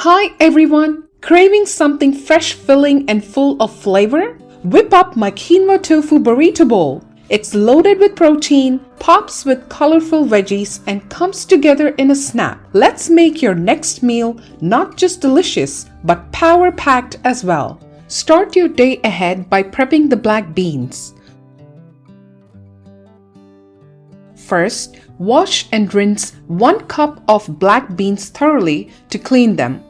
Hi everyone! Craving something fresh, filling, and full of flavor? Whip up my Quinoa Tofu Burrito Bowl. It's loaded with protein, pops with colorful veggies, and comes together in a snap. Let's make your next meal not just delicious, but power-packed as well. Start your day ahead by prepping the black beans. First, wash and rinse 1 cup of black beans thoroughly to clean them.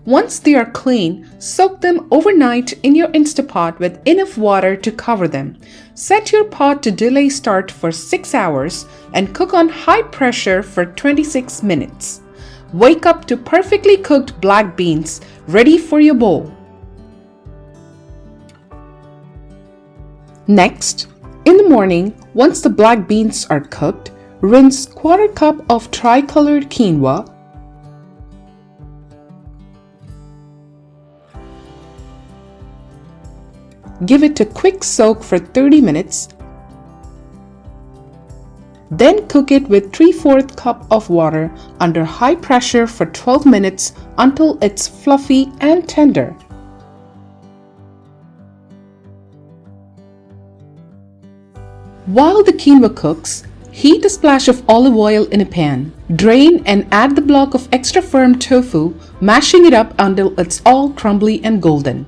Once they are clean, soak them overnight in your Instapot with enough water to cover them. Set your pot to delay start for 6 hours and cook on high pressure for 26 minutes. Wake up to perfectly cooked black beans ready for your bowl. Next, in the morning, once the black beans are cooked, rinse 1/4 cup of tri-colored quinoa, give it a quick soak for 30 minutes, then cook it with 3/4 cup of water under high pressure for 12 minutes until it's fluffy and tender. While the quinoa cooks, heat a splash of olive oil in a pan. Drain and add the block of extra firm tofu, mashing it up until it's all crumbly and golden.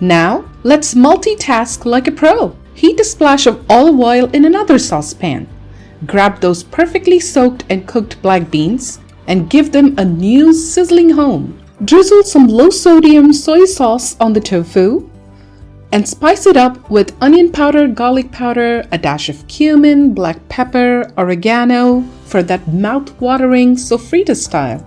Now, let's multitask like a pro. Heat a splash of olive oil in another saucepan. Grab those perfectly soaked and cooked black beans and give them a new sizzling home. Drizzle some low-sodium soy sauce on the tofu and spice it up with onion powder, garlic powder, a dash of cumin, black pepper, oregano for that mouth-watering Sofrita style.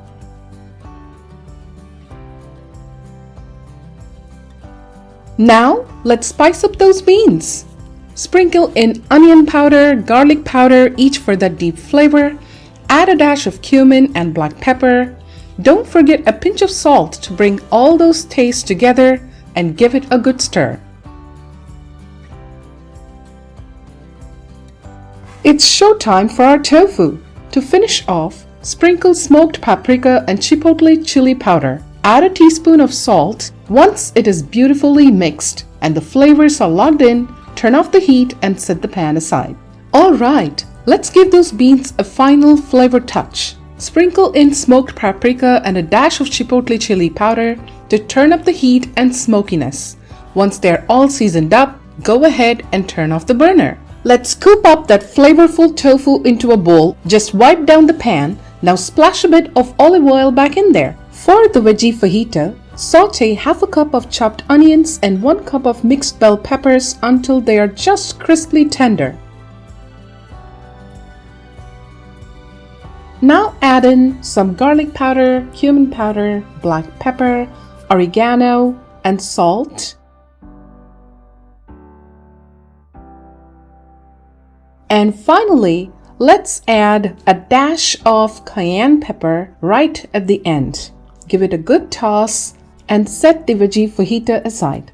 Now, let's spice up those beans. Sprinkle in onion powder, garlic powder, each for that deep flavor. Add a dash of cumin and black pepper. Don't forget a pinch of salt to bring all those tastes together and give it a good stir. It's showtime for our tofu. To finish off, sprinkle smoked paprika and chipotle chili powder. Add a teaspoon of salt. Once it is beautifully mixed and the flavors are locked in, turn off the heat and set the pan aside. Alright, let's give those beans a final flavor touch. Sprinkle in smoked paprika and a dash of chipotle chili powder to turn up the heat and smokiness. Once they're all seasoned up, go ahead and turn off the burner. Let's scoop up that flavorful tofu into a bowl. Just wipe down the pan. Now splash a bit of olive oil back in there. For the veggie fajita, saute 1/2 cup of chopped onions and 1 cup of mixed bell peppers until they are just crisply tender. Now add in some garlic powder, cumin powder, black pepper, oregano, and salt. And finally, let's add a dash of cayenne pepper right at the end. Give it a good toss and set the veggie fajita aside.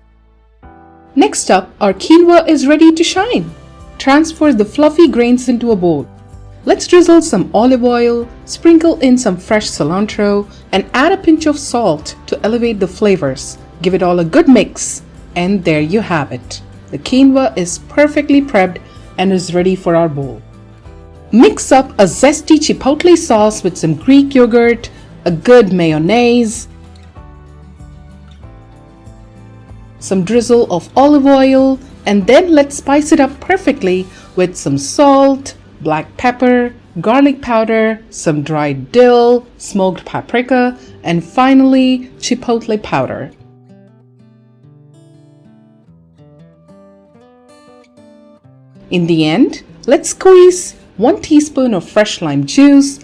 Next up, our quinoa is ready to shine. Transfer the fluffy grains into a bowl. Let's drizzle some olive oil, sprinkle in some fresh cilantro, and add a pinch of salt to elevate the flavors. Give it all a good mix, and there you have it. The quinoa is perfectly prepped and is ready for our bowl. Mix up a zesty chipotle sauce with some Greek yogurt, a good mayonnaise, some drizzle of olive oil, and then let's spice it up perfectly with some salt, black pepper, garlic powder, some dried dill, smoked paprika, and finally chipotle powder. In the end, let's squeeze 1 teaspoon of fresh lime juice.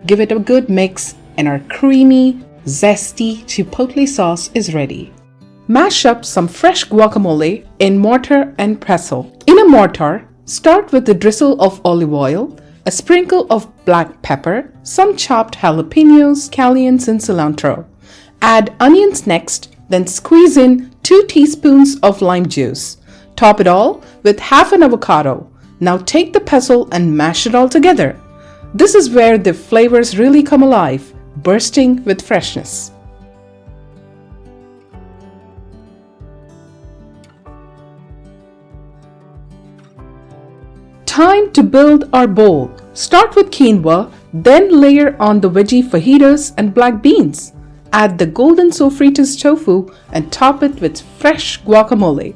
Give it a good mix and our creamy, zesty chipotle sauce is ready. Mash up some fresh guacamole in mortar and pestle. In a mortar, start with a drizzle of olive oil, a sprinkle of black pepper, some chopped jalapenos, scallions, and cilantro. Add onions next, then squeeze in 2 teaspoons of lime juice. Top it all with half an avocado. Now take the pestle and mash it all together. This is where the flavors really come alive, bursting with freshness. Time to build our bowl. Start with quinoa, then layer on the veggie fajitas and black beans. Add the golden Sofrita's tofu and top it with fresh guacamole.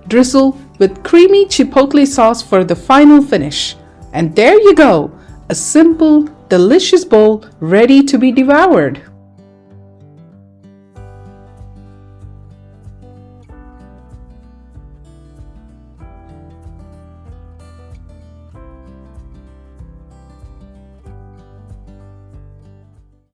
Drizzle with creamy chipotle sauce for the final finish. And there you go, a simple, delicious bowl ready to be devoured.